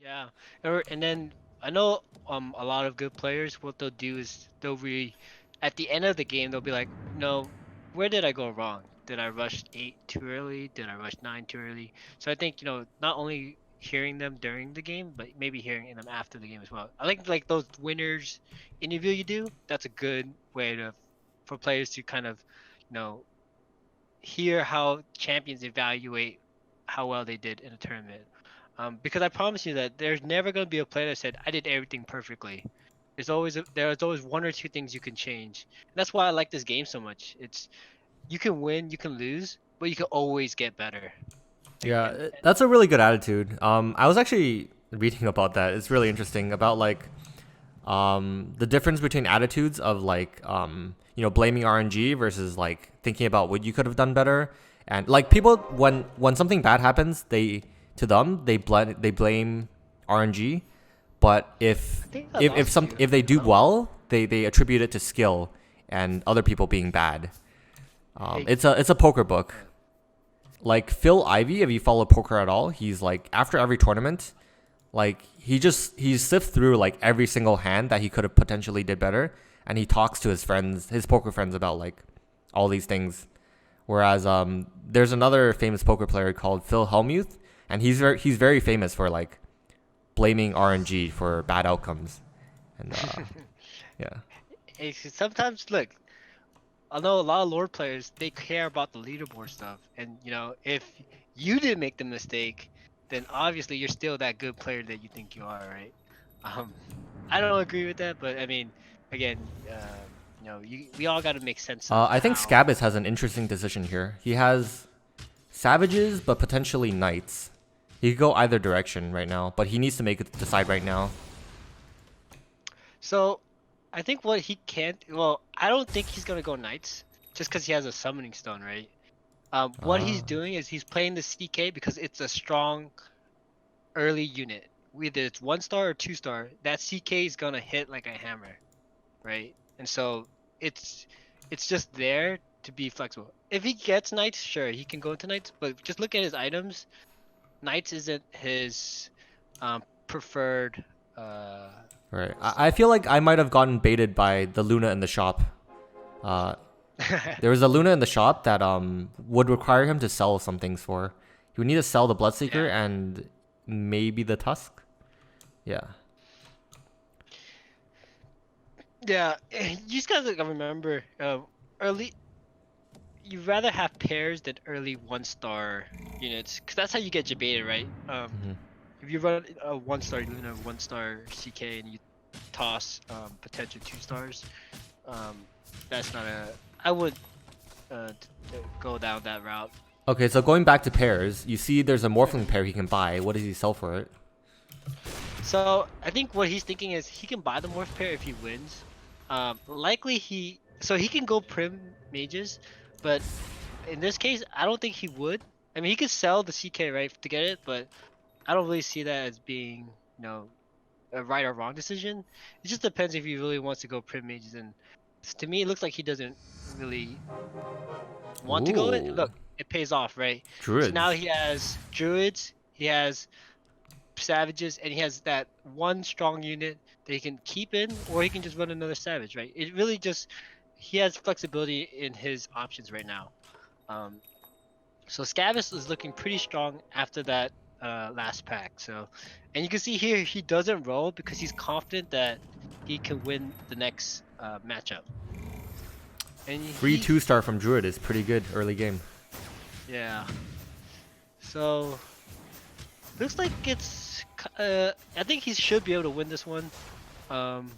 Yeah, and then I know a lot of good players. What they'll do is at the end of the game they'll be like, no, where did I go wrong? Did I rush 8 too early? Did I rush 9 too early? So I think not only hearing them during the game, but maybe hearing them after the game as well. I like those winners interview you do. That's a good way to for players to kind of you know hear how champions evaluate how well they did in a tournament. Because I promise you that there's never going to be a player that said I did everything perfectly. There's always one or two things you can change. And that's why I like this game so much. It's you can win, you can lose, but you can always get better. Like, Yeah, and that's a really good attitude. I was actually reading about that. It's really interesting about like the difference between attitudes of like blaming RNG versus like thinking about what you could have done better. And like people when something bad happens, they blame RNG, but I think I lost you. if they do Hello? well, they attribute it to skill and other people being bad. Hey, It's a poker book. uh, Like Phil Ivey, if you follow poker at all, he's like after every tournament, like he sifts through like every single hand that he could have potentially did better, and he talks to his friends, his poker friends, about like all these things. Whereas there's another famous poker player called Phil Hellmuth, and he's very famous for like blaming RNG for bad outcomes. And yeah, sometimes look, I know a lot of Lord players, they care about the leaderboard stuff. And, if you didn't make the mistake, then obviously you're still that good player that you think you are, right? Um, I don't agree with that, but I mean, again, we all got to make sense of I think how. Scabbis has an interesting decision here. He has savages, but potentially knights. He could go either direction right now, but he needs to make it decide right now. So, I think what he can't, well, I don't think he's gonna go Knights just because he has a summoning stone, right? What he's Ah, doing is he's playing the CK because it's a strong early unit. Whether it's 1 star or 2 star, that CK is gonna hit like a hammer, right? And so it's it's just there to be flexible. If he gets knights, sure, he can go into knights, but just look at his items. Knights isn't his preferred right. I style. feel like I might have gotten baited by the Luna in the shop. Uh, there was a Luna in the shop that would require him to sell some things for. He would need to sell the Bloodseeker Yeah. and maybe the Tusk. Yeah. Yeah, you just gotta remember, early you rather have pairs than early 1 star units, because that's how you get debated, right? Hmm. If you run a 1 star Luna, 1 star CK, and you toss potential 2 stars, um, that's not a. I would go down that route. Okay, so going back to pairs, you see there's a Morphling Mhm. pair he can buy. What does he sell for it? So I think what he's thinking is he can buy the morph pair if he wins. Likely he can go prim mages, but in this case, I don't think he would. I mean, he could sell the CK right to get it, but I don't really see that as being, a right or wrong decision. It just depends if he really wants to go prim mages, and to me, it looks like he doesn't really want to go it. Ooh, Look, it pays off, right? So now druids. he has druids, he has savages, and he has that one strong unit that he can keep in, or he can just run another savage, right? It really just he has flexibility in his options right now. Um, So Scabbus is looking pretty strong after that last pack. So, and you can see here he doesn't roll because he's confident that he can win the next matchup. And Free 2-star from Druid is pretty good early game. yeah. So looks like I think he should be able to win this one. Um,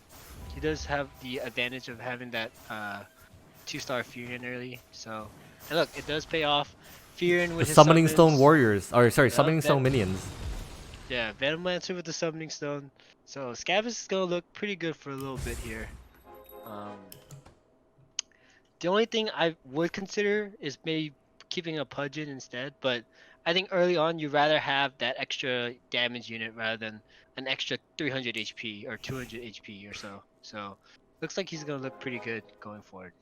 he does have the advantage of having that 2 star Furion early. So, and look, it does pay off. Furion The with his Summoning Stone summons. Warriors, or sorry, Yep, Summoning that Stone Minions. Yeah, Venom Lancer with the Summoning Stone. So Scavenge is gonna look pretty good for a little bit here. Um, the only thing I would consider is maybe keeping a Pudgeon instead, but I think early on you'd rather have that extra damage unit rather than an extra 300 HP or 200 HP or so. So looks like he's gonna look pretty good going forward.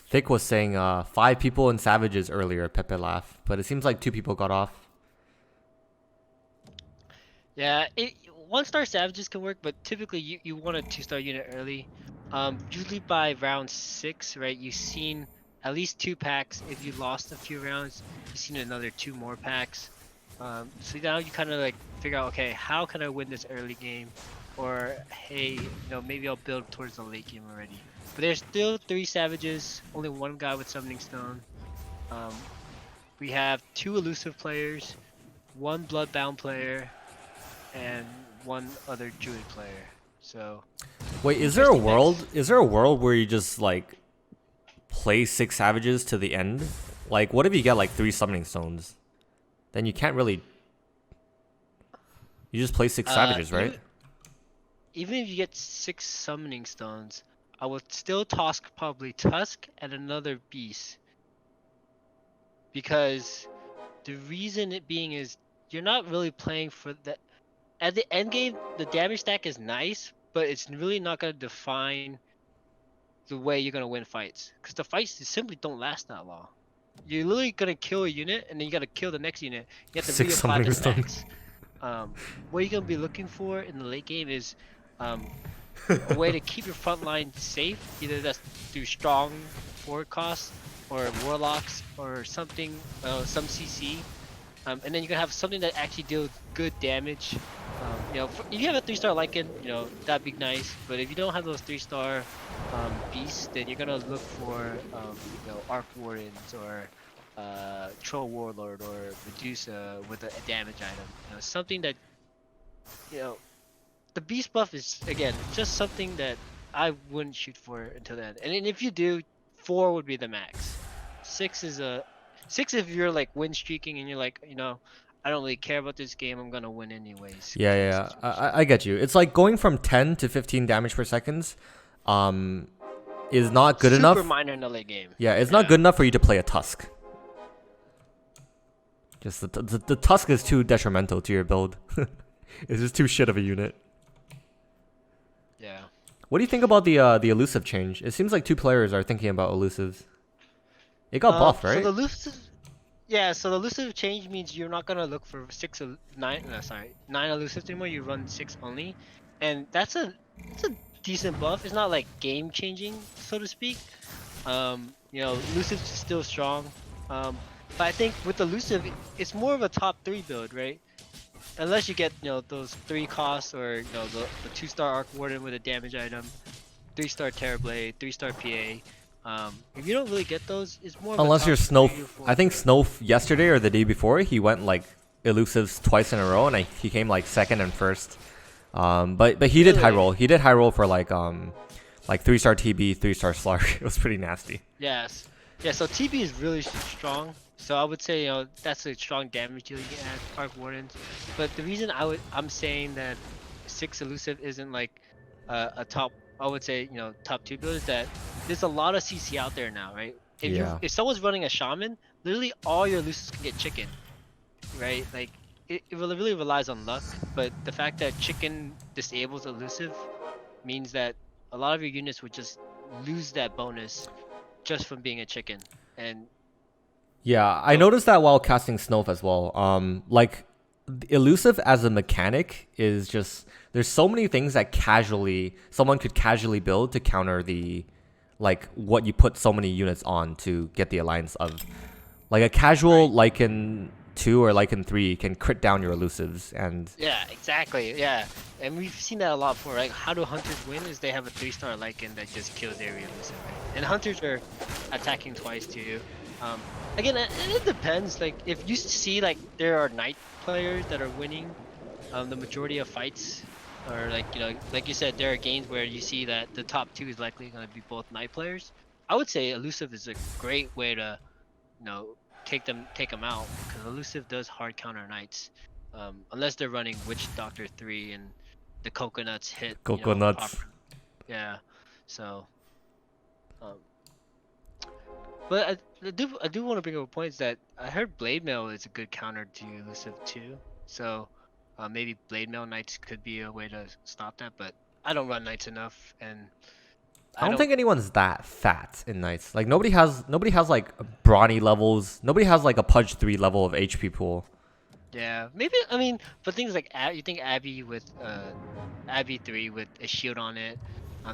Thick was saying 5 people in Savages earlier, Pepe laugh. But it seems like 2 people got off. Yeah, 1-star savages can work, but typically you want a 2-star unit early. Usually by round 6, right? You've seen at least 2 packs. If you lost a few rounds, you've seen another 2 more packs. So now you kind of like figure out, okay, how can I win this early game? Or hey, maybe I'll build towards the late game already. But there's still 3 savages, only 1 guy with summoning stone. Um, we have 2 elusive players, 1 bloodbound player, and 1 other druid player. So Wait, is there a interesting world? mix. Is there a world where you just like play 6 Savages to the end? Like, what if you get like 3 Summoning Stones? Then you can't really. You just play 6 Savages, right? Even if you get 6 summoning stones, I would still toss probably Tusk and another beast. Because the reason it being is you're not really playing for the at the end game. The damage stack is nice, but it's really not gonna define the way you're gonna win fights. Because the fights simply don't last that long. You're literally gonna kill a unit and then you gotta kill the next unit. You have to Six reapply Summoning the Stones. stacks. What you're gonna be looking for in the late game is a way to keep your front line safe. Either that's through strong forward costs or warlocks or something, some CC. And then you can have something that actually deals good damage. If you have a 3-star Lycan, that'd be nice. But if you don't have those 3-star beasts, then you're gonna look for Arc Wardens or Troll Warlord or Medusa with a damage item. Something that you know the beast buff is again just something that I wouldn't shoot for until then. And then if you do, 4 would be the max. 6 is a 6 if you're like win streaking and you're like, I don't really care about this game. I'm gonna win anyways. Yeah, Kind of yeah, situation. I get you. It's like going from 10 to 15 damage per second, um, is not good Super enough. minor in the late game. Yeah, it's not Yeah. good enough for you to play a Tusk. Just the Tusk is too detrimental to your build. It's just too shit of a unit. Yeah. What do you think about the elusive change? It seems like 2 players are thinking about elusives. It got buffed, So right? the elusive, yeah. So the elusive change means you're not gonna look for 9. No, sorry, 9 elusives anymore. You run 6 only, and it's a decent buff. It's not like game changing, so to speak. Elusive is still strong. But I think with elusive, it's more of a top 3 build, right? Unless you get those 3 costs or the 2-star Arc Warden with a damage item, 3-star Terrorblade, 3-star PA. If you don't really get those, it's more of a Unless top you're Snow. 3 or 4 I think build. Snow yesterday or the day before, he went like elusives twice in a row, and he came like second and first. But he did high Really? roll. He did high roll for like 3-star TB, 3-star Slark. It was pretty nasty. Yes. Yeah, so TB is really strong. So I would say, that's a strong damage deal you can add Arc Wardens. But the reason I'm saying that 6 elusive isn't like a top, I would say, top 2 build is that there's a lot of CC out there now, right? Yeah. If someone's running a shaman, literally all your elusives can get chicken, right? Like it really relies on luck, but the fact that chicken disables elusive means that a lot of your units would just lose that bonus just from being a chicken. And Yeah, I so noticed that while casting Snowf as well. Like elusive as a mechanic is just there's so many things that someone could casually build to counter the like what you put so many units on to get the alliance of. Like a casual right. Lycan 2 or Lycan 3 can crit down your elusives and Yeah, exactly. Yeah. And we've seen that a lot before, right? How do hunters win is they have a 3-star Lycan that just kills area elusive, right? And hunters are attacking twice too. Um, Again, it depends. Like if you see like there are knight players that are winning the majority of fights, or like you said, there are games where you see that the top 2 is likely going to be both knight players. I would say elusive is a great way to you know take them out, because elusive does hard counter knights, unless they're running Witch Doctor 3 and the coconuts hit coconuts. proper. Yeah, so um, but I do want to bring up a point is that I heard Blade Mail is a good counter to elusive too, so maybe Blade Mail knights could be a way to stop that, but I don't run knights enough, and I I don't don't. think anyone's that fat in Knights. Like nobody has like brawny levels. Nobody has like a Pudge 3 level of HP pool. Yeah, maybe. I mean, but things like you think Abby with Abby 3 with a shield on it,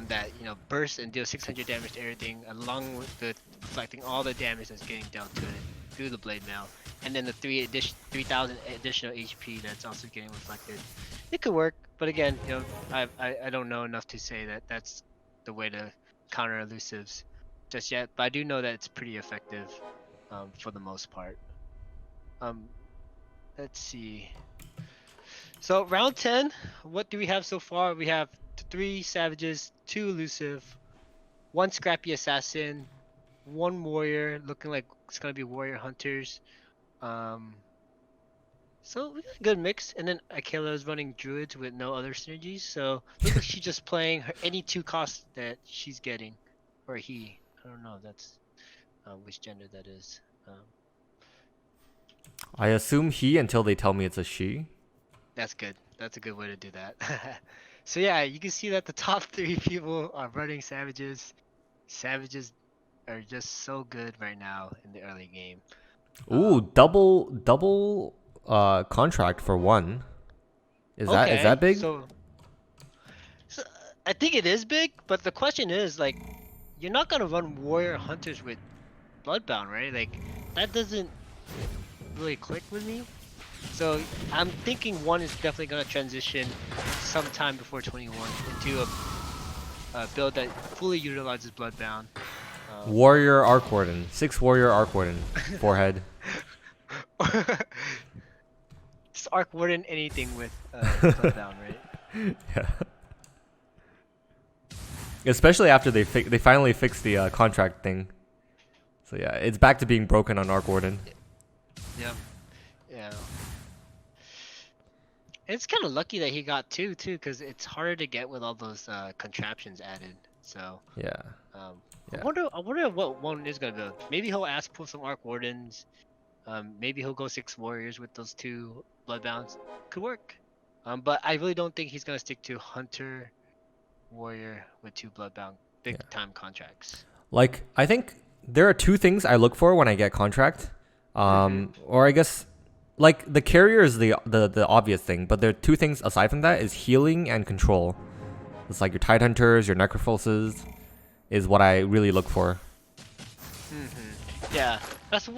that bursts and deals 600 damage to everything, along with the reflecting all the damage that's getting dealt to it through the blade mail, and then the 3,000 additional HP that's also getting reflected. It could work, but again, I don't know enough to say that that's the way to counter elusives just yet. But I do know that it's pretty effective, for the most part. Um, let's see. So round 10, what do we have so far? We have 3 savages, 2 elusive, 1 scrappy assassin, 1 warrior looking like it's gonna be warrior hunters. Um, so we got a good mix, and then Akela is running druids with no other synergies. So looks like she's just playing any 2 costs that she's getting, or he. I don't know. That's which gender that is. I assume he until they tell me it's a she. That's good. That's a good way to do that. So yeah, you can see that the top 3 people are running savages. Savages are just so good right now in the early game. Ooh, double contract for one. Is that Okay, big? so I think it is big, but the question is like, you're not gonna run warrior hunters with bloodbound, right? Like that doesn't really click with me. So I'm thinking one is definitely gonna transition sometime before 21 into a build that fully utilizes bloodbound. Warrior Arc Warden. 6 Warrior Arc Warden. Forehead. Just Arc Warden anything with Bloodbound, right? Yeah. Especially after they finally fixed the contract thing. So yeah, it's back to being broken on Arc Warden. Yeah. Yeah. It's kind of lucky that he got two too, because it's harder to get with all those contraptions added. So Yeah. um, Yeah. I wonder what one is gonna build. Maybe he'll ask for some Arc Wardens. Maybe he'll go 6 warriors with those 2 bloodbounds. Could work. But I really don't think he's gonna stick to Hunter Warrior with 2 bloodbound big Yeah. time contracts. Like I think there are 2 things I look for when I get contract. Or I guess like the carrier is the obvious thing, but there are 2 things aside from that is healing and control. It's like your Tide Hunters, your Necrophoses is what I really look for. Yeah, that's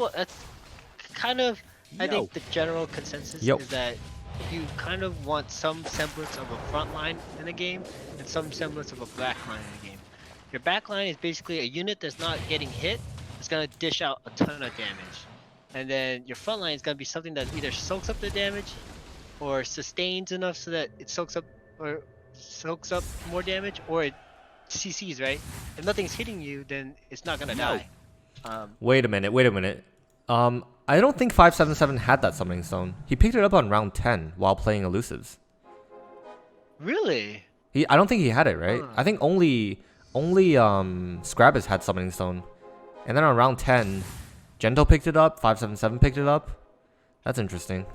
kind of I Yo. think the general consensus Yo. is that you kind of want some semblance of a front line in the game and some semblance of a back line in the game. Your back line is basically a unit that's not getting hit, it's gonna dish out a ton of damage. And then your front line is gonna be something that either soaks up the damage or sustains enough so that it soaks up more damage, or it CCs, right? If nothing's hitting you, then it's not gonna die. Wait a minute. I don't think 577 had that summoning stone. He picked it up on round 10 while playing elusives. Really? I don't think he had it, right? I think only Scrabbis had summoning stone. And then on round 10, Gento picked it up, 577 picked it up. That's interesting.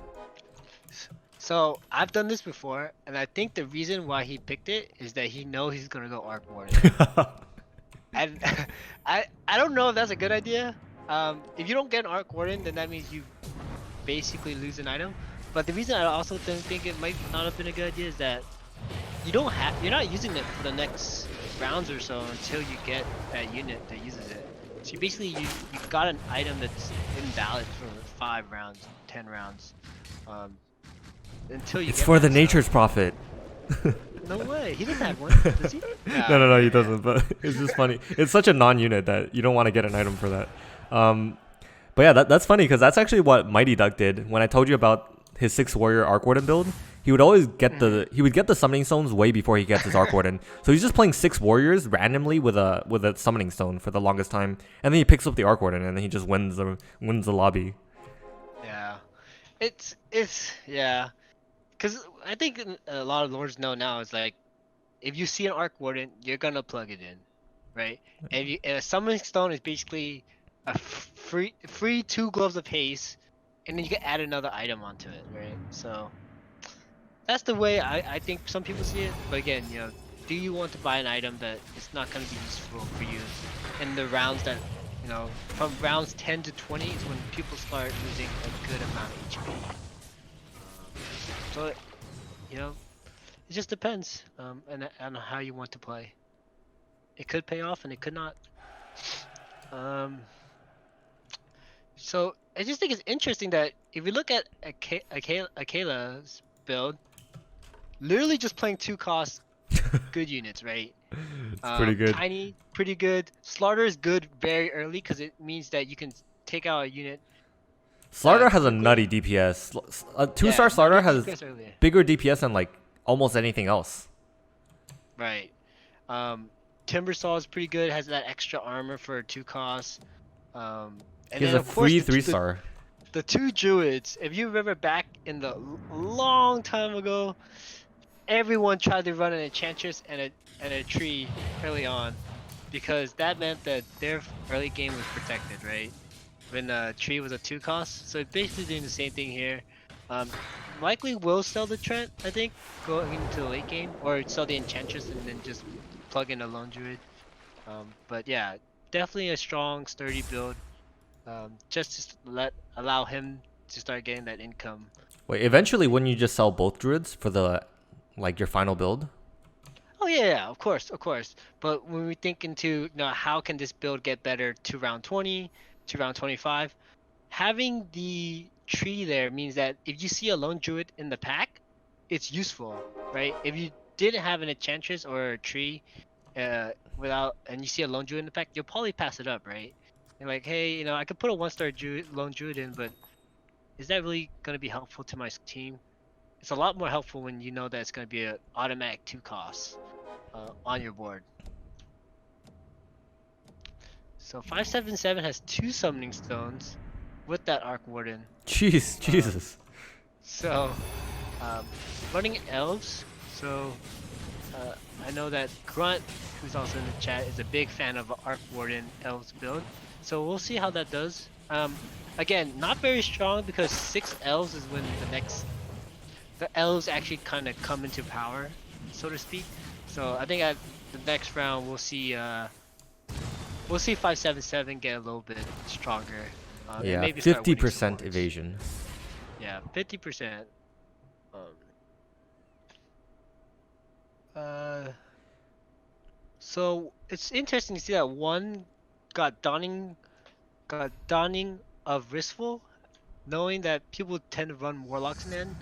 So I've done this before, and I think the reason why he picked it is that he knows he's gonna go Arc Warden. And I don't know if that's a good idea. If you don't get an Arc Warden, then that means you basically lose an item. But the reason I also don't think it might not have been a good idea is that you're not using it for the next rounds or so until you get that unit that uses it. So you got an item that's invalid for 5 rounds, 10 rounds. Until you It's get for the that Nature's stuff. Prophet. No way. He doesn't have one, does he? No, he doesn't. But it's just funny. It's such a non-unit that you don't want to get an item for that. But yeah, that's funny because that's actually what Mighty Duck did when I told you about his 6 warrior Arc Warden build. He would always get the summoning stones way before he gets his Arc Warden. So he's just playing 6 warriors randomly with a summoning stone for the longest time, and then he picks up the Arc Warden and then he just wins the lobby. Yeah. It's yeah. Because I think a lot of lords know now is like, if you see an Arc Warden, you're gonna plug it in, right? And a Summoning Stone is basically a free 2 Gloves of Haste, and then you can add another item onto it, right? So that's the way I think some people see it. But again, do you want to buy an item that is not going to be useful for you in the rounds that, from rounds 10 to 20 is when people start losing a good amount of HP. So, it just depends and on how you want to play. It could pay off and it could not. So I just think it's interesting that if you look at Akela's build, literally just playing 2 cost good units, right? It's pretty good. Tiny, pretty good. Slaughter is good very early because it means that you can take out a unit. Slaughter has quickly. a nutty DPS. A 2-star Slaughter has bigger DPS than like almost anything else. Right. Timbersaw is pretty good. Has that extra armor for 2 costs. And He has then a of course free 3-star. the 2 druids. If you remember back in the long time ago, everyone tried to run an enchantress and a tree early on, because that meant that their early game was protected, right? When the tree was a 2 cost. So basically doing the same thing here. Likely will sell the Trent, I think, going into the late game, or sell the enchantress and then just plug in a lone druid. But yeah, definitely a strong, sturdy build. Just to allow him to start getting that income. Wait, eventually wouldn't you just sell both druids for the your final build? Oh yeah, of course. But when we think into how can this build get better to round 20, to round 25, having the tree there means that if you see a lone druid in the pack, it's useful, right? If you didn't have an enchantress or a tree, and you see a lone druid in the pack, you'll probably pass it up, right? You're like, hey, I could put a 1-star lone druid in, but is that really gonna be helpful to my team? It's a lot more helpful when you know that it's gonna be an automatic 2 cost on your board. So 577 has 2 summoning stones with that Arc Warden. Jesus. So running elves. So I know that Grunt, who's also in the chat, is a big fan of Arc Warden elves build. So we'll see how that does. Again, not very strong because 6 elves is when the elves actually kind of come into power, so to speak. So I think at the next round we'll see 577 get a little bit stronger. Yeah, maybe start winning 50% some wars. evasion. Yeah, 50%. So it's interesting to see that one got donning of Ristful, knowing that people tend to run warlocks in end.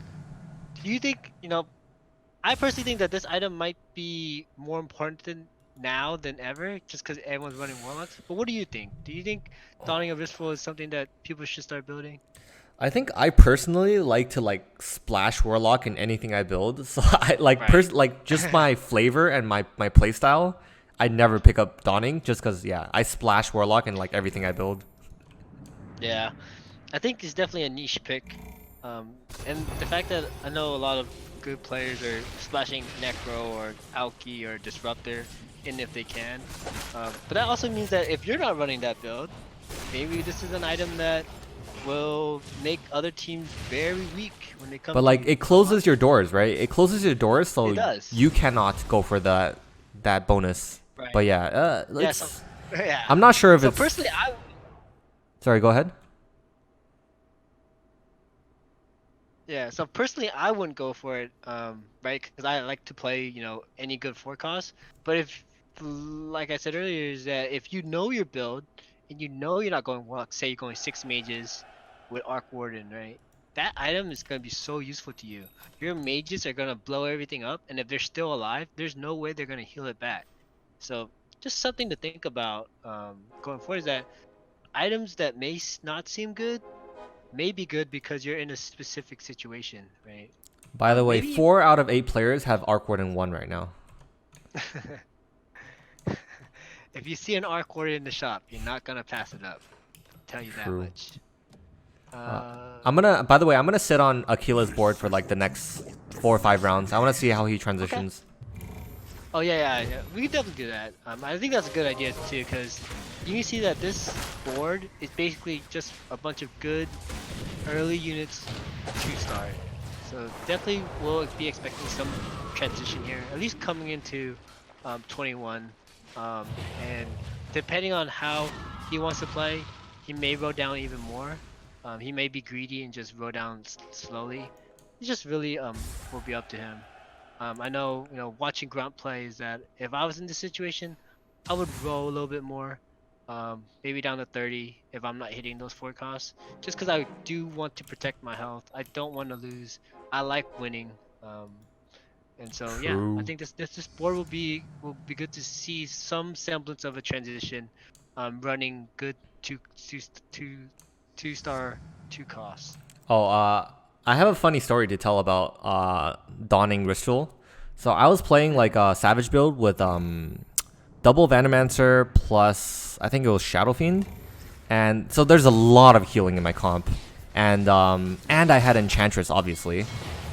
Do you think, I personally think that this item might be more important now than ever, just because everyone's running warlocks. But what do you think? Do you think donning of Ristful is something that people should start building? I think I personally like to splash warlock in anything I build. So I just my flavor and my play style. I never pick up donning just because I splash warlock in everything I build. Yeah, I think it's definitely a niche pick, and the fact that I know a lot of good players are splashing Necro or Alki or Disruptor in if they can, but that also means that if you're not running that build, maybe this is an item that will make other teams very weak when they come. But it closes your doors, right? It closes your doors, so it does. You cannot go for that bonus. Right. But yeah, I'm not sure if so it's. Personally, Sorry, go ahead. Yeah, so personally, I wouldn't go for it, right? Because I like to play, any good forecast. But if, like I said earlier, is that if you know your build and you know you're not going warlock, say you're going 6 mages with Arc Warden, right? That item is going to be so useful to you. Your mages are going to blow everything up, and if they're still alive, there's no way they're going to heal it back. So just something to think about going forward is that items that may not seem good may be good because you're in a specific situation, right? By the way, 4 out of 8 players have Arc Warden 1 right now. If you see an Arc Warden in the shop, you're not gonna pass it up. I'll tell you that much. By the way, I'm gonna sit on Akila's board for the next 4 or 5 rounds. I want to see how he transitions. Okay. Oh yeah, we can definitely do that. I think that's a good idea too, because you can see that this board is basically just a bunch of good early units to start. So So definitely will be expecting some transition here, at least coming into 21. And depending on how he wants to play, he may roll down even more. He may be greedy and just roll down slowly. It just really will be up to him. I know, watching Grunt play is that if I was in this situation, I would roll a little bit more, maybe down to 30 if I'm not hitting those forecasts, just because I do want to protect my health. I don't want to lose. I like winning, and so yeah, I True. think this board will be good to see some semblance of a transition, running good two star 2 costs. Oh, I have a funny story to tell about Dawning Ritual. So I was playing like a Savage build with double Venomancer plus I think it was Shadow Fiend, and so there's a lot of healing in my comp, and I had Enchantress obviously,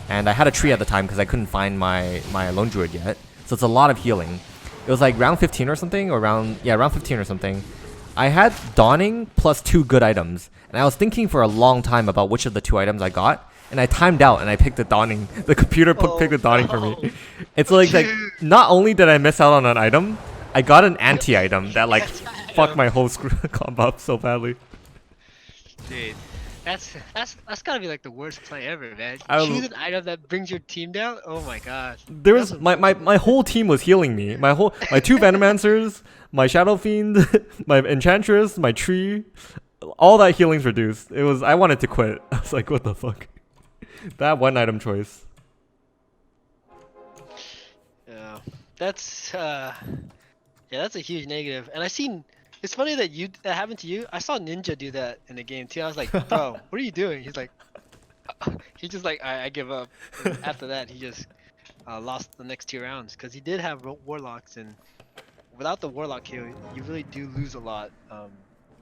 and I had a tree at the time because I couldn't find my Lone Druid yet. So it's a lot of healing. It was like round 15 or something, or round 15 or something. I had Dawning plus 2 good items, and I was thinking for a long time about which of the 2 items I got, and I timed out and I picked the Dawning. The computer picked the Dawning for No, me. It's like dude, not only did I miss out on an item, I got an anti-item that like fucked my whole combo up so badly. dude, that's gotta be like the worst play ever, man. I Choose was an item that brings your team down. Oh my gosh, there that's was my unfortunate. whole team was healing me. My 2 Venomancers, my Shadow Fiend, my Enchantress, my tree, all that healing's reduced. It was I wanted to quit. I was like, what the fuck? That one item choice. Yeah, that's yeah, that's a huge negative. And I seen it's funny that that happened to you. I saw Ninja do that in the game too. I was like, bro, what are you doing? He's like, he just like I give up. And after that, he just lost the next 2 rounds because he did have warlocks, and without the warlock kill, you really do lose a lot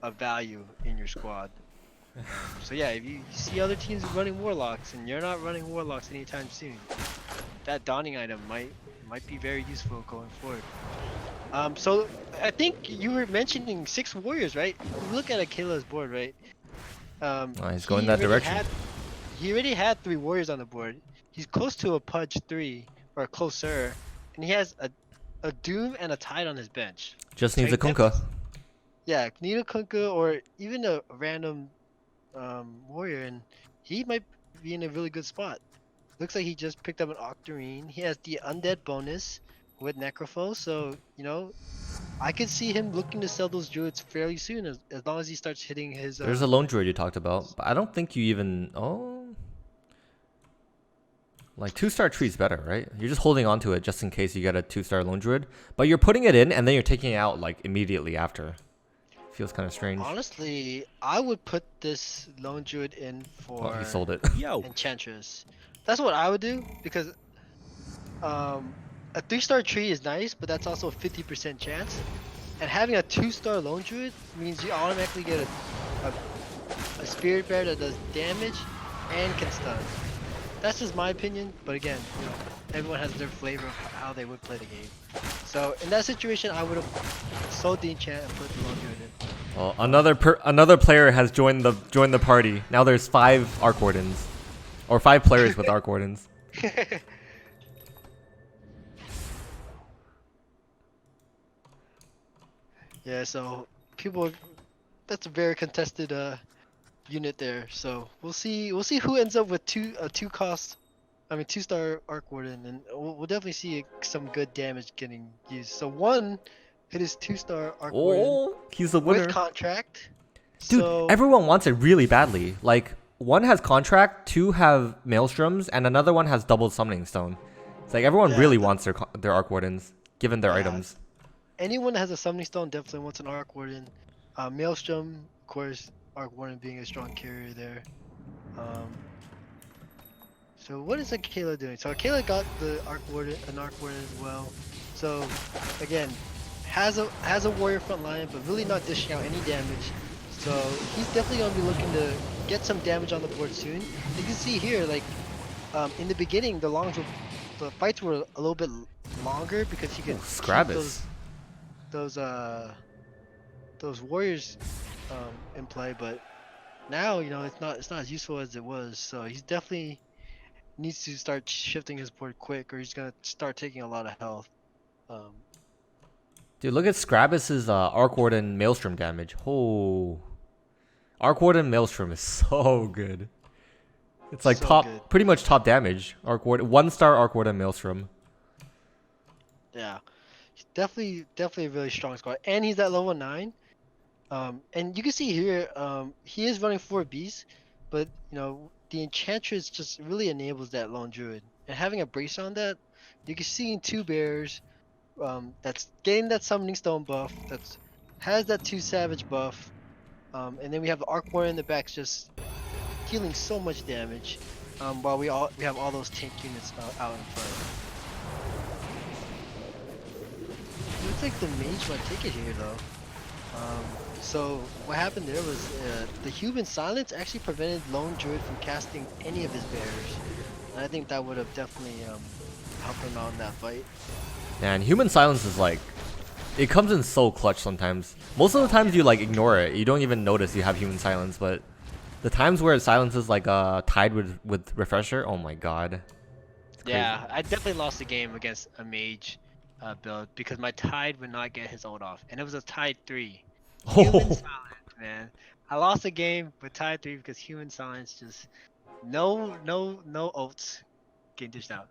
of value in your squad. So yeah, if you see other teams running warlocks and you're not running warlocks anytime soon, that dawning item might be very useful going forward. So I think you were mentioning 6 warriors, right? Look at Akila's board, right? He's going He that already direction. had he already had 3 warriors on the board. He's close to a Pudge 3 or closer, and he has a Doom and a Tide on his bench. Just So needs he a definitely, Kunkka. yeah, Nino Kunka or even a random warrior, and he might be in a really good spot. Looks like he just picked up an Octarine. He has the undead bonus with Necrophos, so I could see him looking to sell those druids fairly soon, as long as he starts hitting his There's a lone druid you talked about, but I don't think you even. Oh, like 2-star tree is better, right? You're just holding on to it just in case you get a 2-star lone druid, but you're putting it in and then you're taking it out like immediately after. Feels kind of strange. Honestly, I would put this lone druid in Oh, he for sold it. Yo, Enchantress. That's what I would do because um a 3-star tree is nice, but that's also a 50% chance. And having a 2-star lone druid means you automatically get a spirit bear that does damage and can stun. That's just my opinion, but again, everyone has their flavor of how they would play the game. So in that situation, I would have sold the enchant and put the lone druid in. Well, another player has joined the party. Now there's 5 Arc Wardens, or 5 players with Arc Wardens. Yeah, so people, that's a very contested unit there. So we'll see who ends up with 2-star Arc Warden, and we'll definitely see some good damage getting used. So one hit his 2-star Arc Warden Oh, he's the with winner. contract. Dude, So everyone wants it really badly. Like, 1 has contract, 2 have maelstroms, and another one has double summoning stone. It's like everyone yeah, really wants their Arc Wardens, given their yeah. items. Anyone that has a Summoning Stone definitely wants an Arc Warden. Maelstrom, of course, Arc Warden being a strong carrier there. Um, so what is Akela doing? So Akela got the an Arc Warden as well. So again, has a warrior front line, but really not dishing out any damage. So he's definitely gonna be looking to get some damage on the board soon. You can see here, like in the beginning, the fights were a little bit longer because he could Ooh, keep Scrabbis. those warriors in play, but now it's not as useful as it was. So he's definitely needs to start shifting his board quick, or he's gonna start taking a lot of health. Um, Dude, look at Scrabus's Arc Warden Maelstrom damage. Oh, Arc Warden Maelstrom is so good. It's like so good. pretty much top damage. Arc Warden, 1-star Arc Warden Maelstrom. Yeah, he's definitely a really strong squad, and he's at level 9. And you can see here, he is running 4 beasts, but the Enchantress just really enables that Lone Druid, and having a brace on that, you can see in 2 bears, that's getting that Summoning Stone buff, that's has that 2 Savage buff, and then we have the Arc Warrior in the back just dealing so much damage, while we have all those tank units out in front. Looks like the mage might take it here though. So what happened there was the human silence actually prevented Lone Druid from casting any of his bears. And I think that would have definitely helped him out in that fight. Man, human silence is like, it comes in so clutch sometimes. Most of the times you like ignore it. You don't even notice you have human silence, but the times where silence is like tied with refresher, oh my god. Yeah, I definitely lost the game against a mage build because my Tide would not get his ult off, and it was a Tide 3. Human silence, man. I lost the game with Tide 3 because human silence just no ults getting dished out.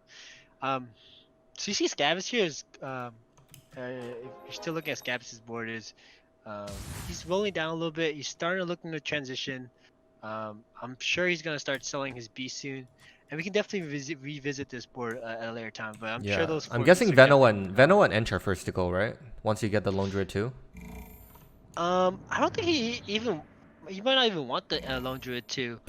So you see Scavus here is if you're still looking at Scavus's board is he's rolling down a little bit. He's starting to look into transition. I'm sure he's gonna start selling his beast soon, and we can definitely revisit this board at a later time. But I'm sure Yeah, those. I'm 4 guessing beasts are definitely- Veno and Ench are first to go, right? Once you get the Lone Druid too. I don't think he might not even want the Lone Druid too.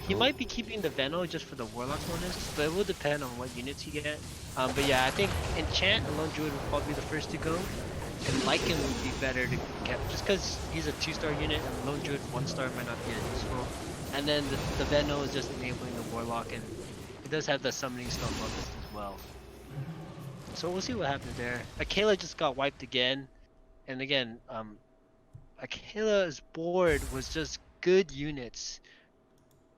He Nope. might be keeping the Veno just for the Warlock bonus, but it will depend on what units you get. But yeah, I think Enchant and Lone Druid will probably be the first to go, and Lycan would be better to get just because he's a 2-star unit and Lone Druid 1-star might not be as useful. And then the Veno is just enabling the Warlock, and it does have the Summoning Stone bonus as well. So we'll see what happens there. Akela just got wiped again, and again, Akela's board was just good units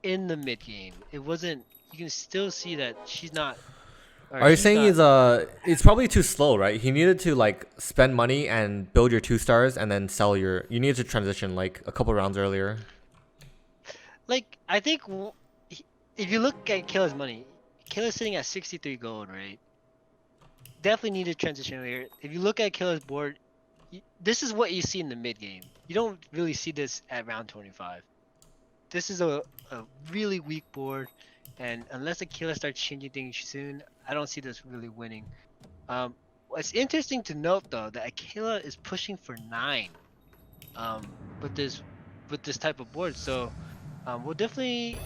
in the mid game. It wasn't. You can still see that she's not. Or Are you he's saying not, it's probably too slow, right? He needed to like spend money and build your 2 stars and then sell your. You needed to transition like a couple rounds earlier. like I think if you look at Akela's money, Akela's sitting at 63 gold, right? Definitely needed transition earlier. If you look at Akela's board, this is what you see in the mid game. You don't really see this at round 25. This is a really weak board, and unless Akela starts changing things soon, I don't see this really winning. What's interesting to note though that Akela is pushing for 9 um, with this type of board. So we'll definitely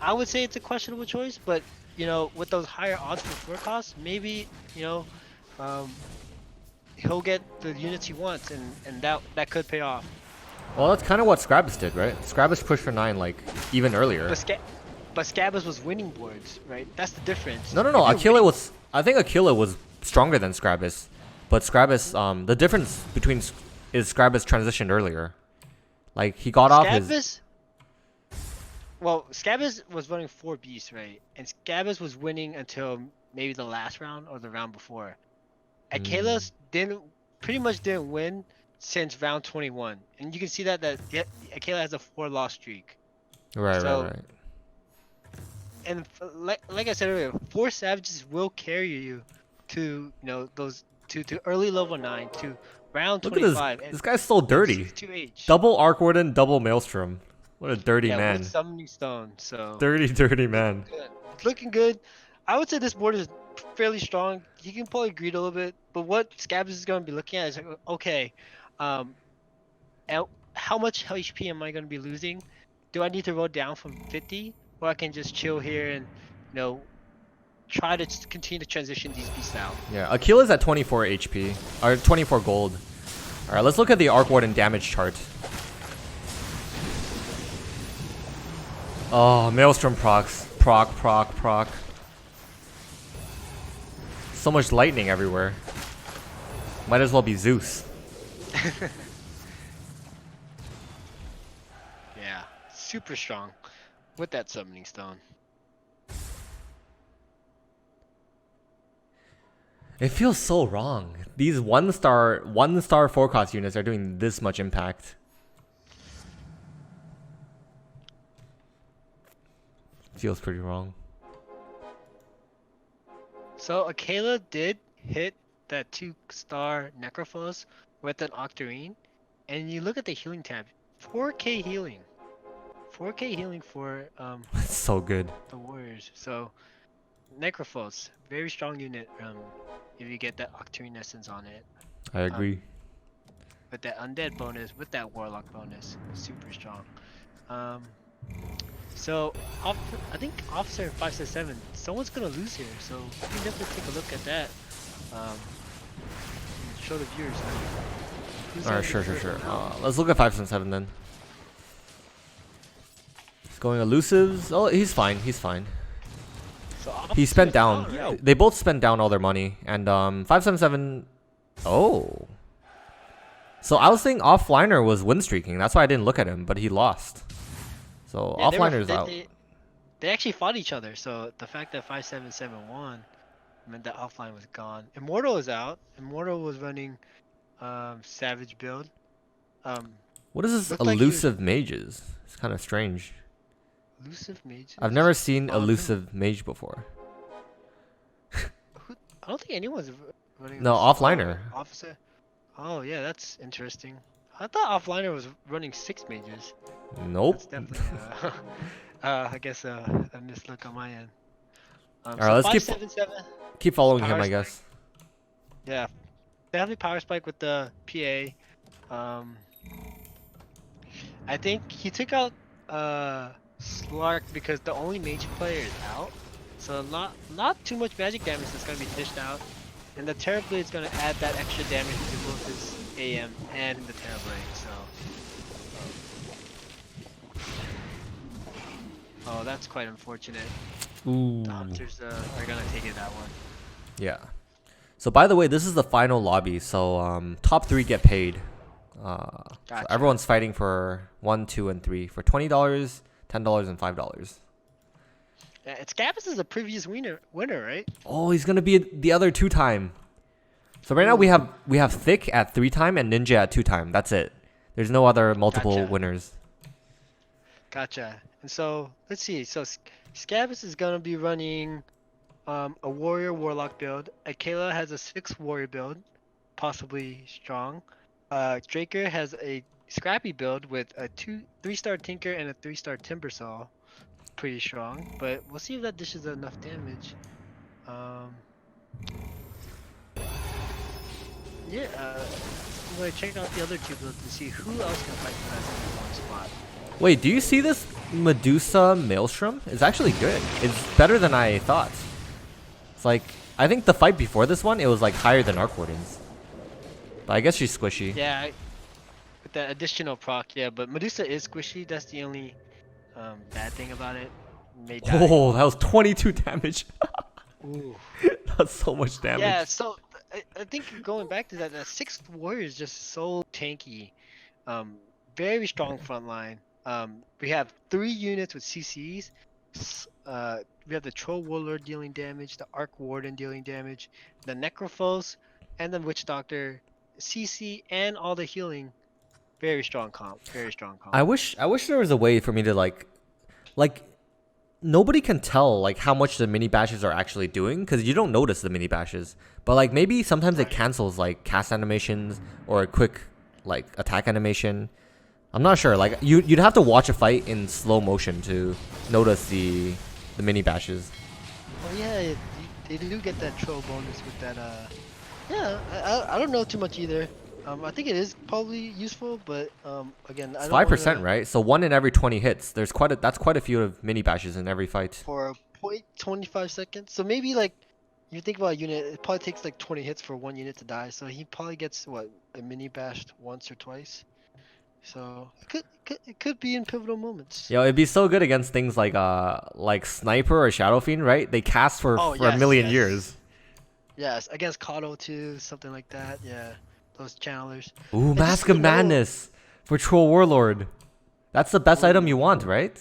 I would say it's a questionable choice, but with those higher odds for floor costs, maybe um, he'll get the units he wants, and that could pay off. Well, that's kind of what Scrabus did, right? Scrabus pushed for 9 like even earlier. But Scabas was winning boards, right? That's the difference. No. If you're Aquila winning- was. I think Aquila was stronger than Scrabus, but Scrabus. The difference between is Scrabus transitioned earlier. Like he got off his. Scabas. Well, Scabas was running 4 beasts, right? And Scabas was winning until maybe the last round or the round before. Akela pretty much didn't win since round 21, and you can see that Akela has a 4-loss streak. Right. And like I said earlier, 4 savages will carry you to those to early level 9 to round Look 25. at this. This guy's so dirty. 2H. Double Arc Warden, double Maelstrom. What a dirty man. With Summoning Stone. So Dirty man. good. Looking good. I would say this board is fairly strong. You can probably greed a little bit, but what Scabs is going to be looking at is okay, how much HP am I going to be losing? Do I need to roll down from 50, or I can just chill here and try to continue to transition these beasts out? Yeah, Aquila's at 24 HP or 24 gold. All right, let's look at the Arc Warden damage chart. Oh, Maelstrom procs. Proc. So much lightning everywhere. Might as well be Zeus. Yeah, super strong with that Summoning Stone. It feels so wrong. These one star 4-cost units are doing this much impact. Feels pretty wrong. So Akela did hit that 2-star Necrophos with an Octarine, and you look at the healing tab, 4k healing. 4k healing for It's so good. the warriors. So Necrophos, very strong unit. If you get that Octarine essence on it, I agree. with that undead bonus, with that warlock bonus, super strong. So I think Officer 567, someone's gonna lose here. So we can definitely take a look at that. Um, and show the viewers. Who's Alright, gonna sure. be further down. Let's look at 577 then. He's going elusives. Oh, he's fine. So He spent Officer's down. right? They both spent down all their money. And 577. Oh. So I was thinking offliner was win streaking. That's why I didn't look at him, but he lost. So Yeah, offliner's out. They actually fought each other. So the fact that 577 won meant that offline was gone. Immortal is out. Immortal was running Savage build. What is this looked like he was- elusive mages? It's kind of strange. Elusive mage. I've never seen Oh, no. elusive mage before. I don't think anyone's running. No, elusive. offliner. Oh, officer. Oh yeah, that's interesting. I thought offliner was running 6 mages. Nope. That's definitely I guess a mislook on my end. Alright, let's keep 577. keep following him, Power I spike. guess. Yeah, definitely power spike with the PA. I think he took out Slark because the only mage player is out, so not too much magic damage is gonna be dished out, and the Terrorblade is gonna add that extra damage to both his AM and the Terrorblade. So, oh, that's quite unfortunate. Ooh. The hunters are gonna take it that one. Yeah. So by the way, this is the final lobby. So top 3 get paid. So Gotcha. everyone's fighting for 1, 2, and 3 for $20, $10, and $5. Yeah, it's Gabus is a previous winner, right? Oh, he's gonna be the other 2-time. So right now we have Thick at 3-time and Ninja at 2-time. That's it. There's no other multiple Gotcha. winners. Gotcha. And so let's see. So Scabus is gonna be running a warrior warlock build. Akela has a 6 warrior build, possibly strong. Draker has a scrappy build with a 3-star tinker and a 3-star timber saw, pretty strong. But we'll see if that dishes enough damage. Yeah. I'm gonna check out the other 2 builds to see who else can fight for that number 1 spot. Wait, do you see this Medusa Maelstrom? It's actually good. It's better than I thought. It's like, I think the fight before this one, it was like higher than Arc Warden's. But I guess she's squishy. Yeah, with that additional proc, yeah, but Medusa is squishy. That's the only bad thing about it. May die. Oh, that was 22 damage. Ooh. That's so much damage. Yeah, so I think going back to that 6th warrior is just so tanky. Very strong front line. We have 3 units with CCs. We have the Troll Warlord dealing damage, the Arc Warden dealing damage, the Necrophos, and the Witch Doctor CC, and all the healing. Very strong comp. Very strong comp. I wish there was a way for me to like nobody can tell like how much the mini bashes are actually doing because you don't notice the mini bashes. But like maybe sometimes it cancels like cast animations or a quick like attack animation. I'm not sure. Like you'd have to watch a fight in slow motion to notice the mini bashes. Oh yeah, they do get that troll bonus with that. Yeah, I don't know too much either. I think it is probably useful, but again, I It's don't 5%, wanna, right? So 1 in every 20 hits. That's quite a few of mini bashes in every fight. for 0.25 seconds. So maybe like you think about a unit, it probably takes like 20 hits for 1 unit to die. So he probably gets what, a mini bashed once or twice. So it could be in pivotal moments. Yo, it'd be so good against things like Sniper or Shadow Fiend, right? They cast for a million years. Yes, against Kato too, something like that. Yeah, those channelers. Ooh, And Mask just, of you know- Madness for Troll Warlord. That's the best item you want, right?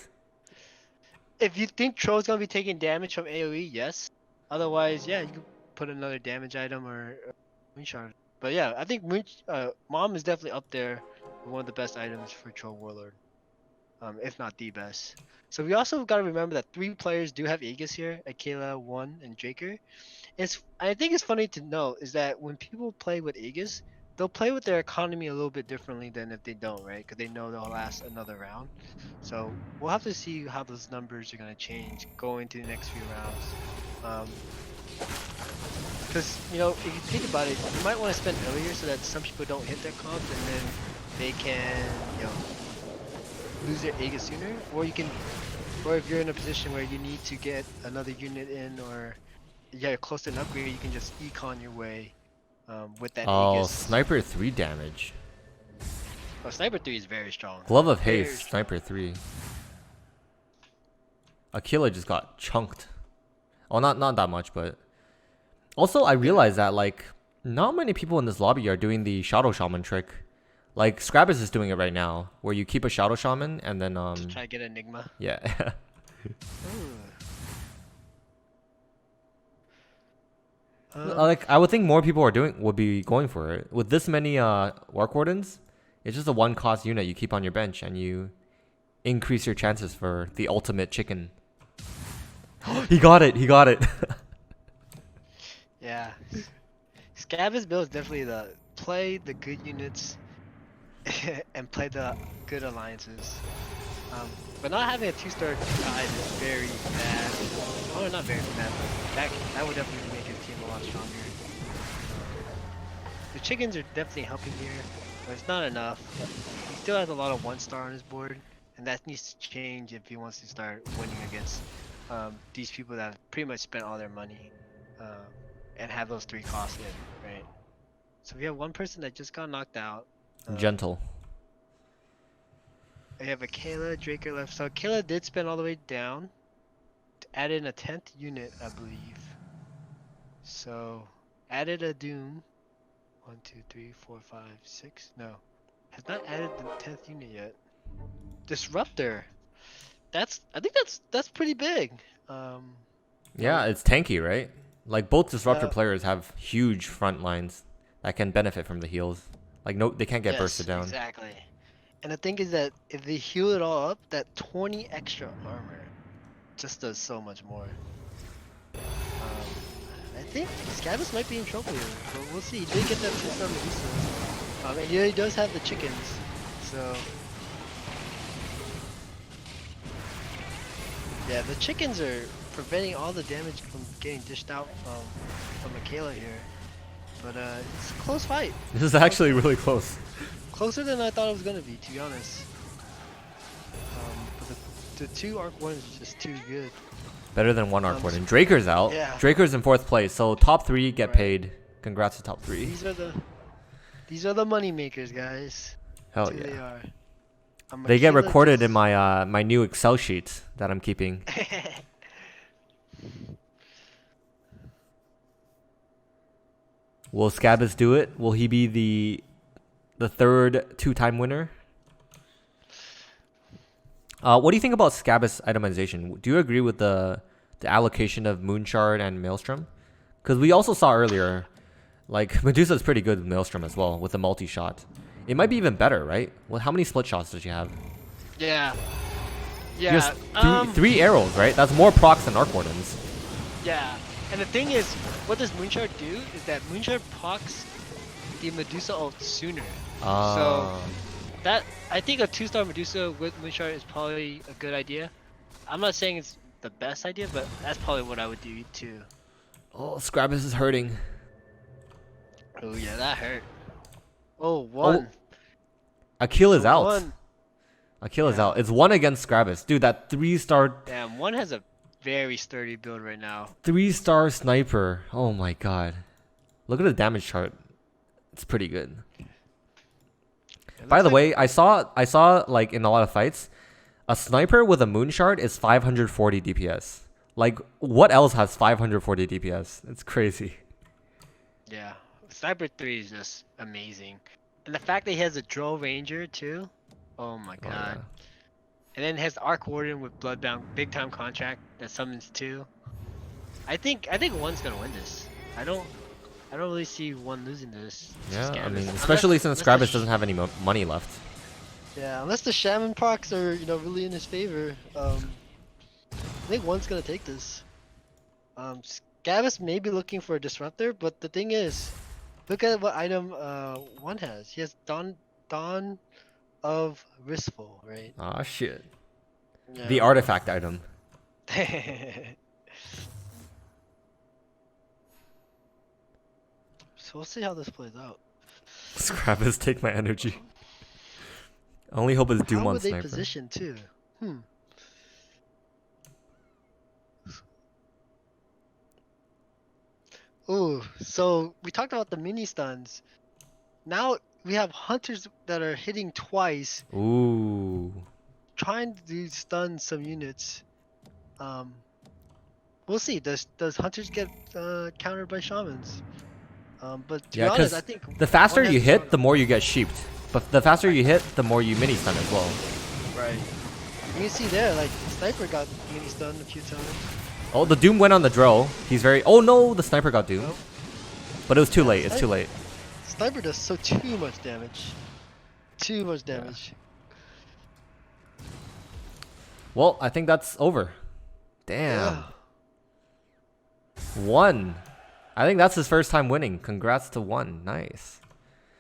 If you think Troll's gonna be taking damage from AoE, yes. Otherwise, yeah, put another damage item or Moonshard. But yeah, I think Mom is definitely up there with one of the best items for Troll Warlord, if not the best. So we also got to remember that 3 players do have Aegis here: Akela, One, and Draker. I think it's funny to note is that when people play with Aegis, they'll play with their economy a little bit differently than if they don't, right? Because they know they'll last another round. So we'll have to see how those numbers are gonna change going to the next few rounds. Because if you think about it, you might want to spend earlier so that some people don't hit their comps and then they can lose their Aegis sooner, or if you're in a position where you need to get another unit in or close to an upgrade, you can just econ your way with that Oh, Aegis. Sniper 3 damage. Oh, Sniper 3 is very strong. Glove of Very Haste, strong. Sniper 3. Akila just got chunked. Oh, not that much, but also I realized that like not many people in this lobby are doing the Shadow Shaman trick. Like Scrabbis is doing it right now, where you keep a Shadow Shaman and then Try to get Enigma. yeah. Like I would think more people would be going for it. With this many Wark Wardens, it's just a 1 cost unit you keep on your bench and you increase your chances for the ultimate chicken. He got it. Yeah. Scabba's build is definitely play the good units and play the good alliances. But not having a 2-star guide is very bad. Oh, not very bad, but that would definitely make his team a lot stronger. The chickens are definitely helping here, but it's not enough. He still has a lot of 1-star on his board, and that needs to change if he wants to start winning against these people that have pretty much spent all their money and have those 3 costs in, right? So we have one person that just got knocked out. Gentle. We have Akela, Draker left. So Akela did spin all the way down to add in a 10th unit, I believe. So added a Doom. 1, 2, 3, 4, 5, 6. No, has not added the 10th unit yet. Disruptor. I think that's pretty big. Yeah, it's tanky, right? Like both Disruptor Yeah. players have huge front lines that can benefit from the heals. Like no, they can't get bursted down. Exactly. And the thing is that if they heal it all up, that 20 extra armor just does so much more. I think Scavus might be in trouble here, but we'll see. He did get that 2-star Medusa. And he does have the chickens, so... Yeah, the chickens are preventing all the damage from getting dished out from Michaela here. But it's a close fight. This is actually really close. Closer than I thought it was gonna be, to be honest. But the 2 Arc Ones are just too good. Better than 1 Arc Warden. Draker's out. Yeah. Draker's in 4th place, so top 3 get Right. paid. Congrats to top 3. These are the money makers, guys. Hell That's who they yeah. are. They get Michaela recorded in just- my my new Excel sheet that I'm keeping. Will Scabbus do it? Will he be the 3rd 2-time winner? What do you think about Scabbus itemization? Do you agree with the allocation of Moonshard and Maelstrom? Because we also saw earlier, like Medusa's pretty good with Maelstrom as well with the multi-shot. It might be even better, right? Well, how many split shots does she have? Yeah. Just 3 arrows, right? That's more procs than Arc Wardens. Yeah. And the thing is, what does Moonshard do is that Moonshard procs the Medusa ult sooner. That I think a 2-star Medusa with Moonshard is probably a good idea. I'm not saying it's the best idea, but that's probably what I would do too. Oh, Scrabbus is hurting. Oh yeah, that hurt. Oh, 1. Akil is So out. 1. Akil is Yeah. out. It's 1 against Scrabbus. Dude, that 3-star Damn, 1 has a very sturdy build right now. 3-star sniper. Oh my god. Look at the damage chart. It's pretty good. It By looks the like- way, I saw like in a lot of fights, a sniper with a moonshard is 540 DPS. Like what else has 540 DPS? It's crazy. Yeah, Sniper 3 is just amazing. And the fact that he has a Drow Ranger too. Oh my Oh, god. yeah. And then has Arc Warden with Bloodbound big time contract that summons 2. I think 1's gonna win this. I don't really see one losing this. to Yeah, I Scabbers. mean, Unless- especially since unless the Gravis doesn't have any money left. Yeah, unless the Shaman procs are, really in his favor. I think one's gonna take this. Scabbers may be looking for a disruptor, but the thing is, look at what item one has. He has Dawn of Wistful, right? Ah, shit. Yeah. The artifact item. So we'll see how this plays out. Gravis, take my energy. Only hope is Doom How on would they sniper. position too? Ooh, so we talked about the mini stuns. Now we have hunters that are hitting twice, Ooh. trying to stun some units. We'll see. Does hunters get countered by shamans? But to be Yeah, honest, I because think the faster one has you the hit, stronger- the more you get sheeped. But the faster you hit, the more you mini stun as well. Right. You can see there, like sniper got mini stunned a few times. Oh, the Doom went on the drill. He's very. Oh no, the sniper got Doom. Nope. But it was too late. It's too late. Sniper does too much damage. Too much damage. Well, I think that's over. Damn. Yeah. One. I think that's his first time winning. Congrats to one. Nice.